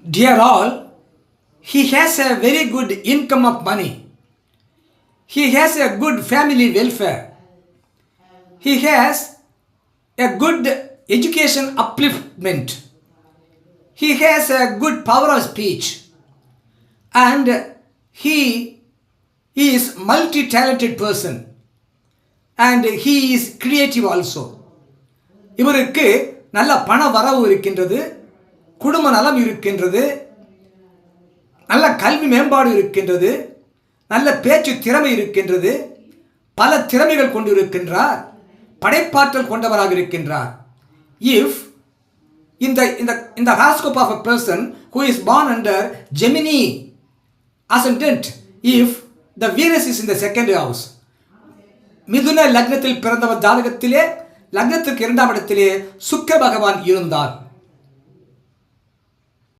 Dear all, he has a very good income of money. He has a good family welfare. He has a good education upliftment. He has a good power of speech. And he is multi-talented person. And he is creative also. இவருக்கு நல்ல பண வரவு இருக்கின்றது, குடும்ப நலம் இருக்கின்றது, நல்ல கல்வி மேம்பாடு இருக்கின்றது, நல்ல பேச்சு திறமை இருக்கின்றது, பல திறமைகள் கொண்டிருக்கின்றார், படைப்பாற்றல் கொண்டவராக இருக்கின்றார். If in the horoscope of a person who is born under Gemini ascendant, if the Venus is in the second house, மிதுன லக்னத்தில் பிறந்தவர் ஜாதகத்திலே லக்னத்துக்கு இரண்டாம் இடத்திலே சுக்கிர பகவான் இருந்தார்.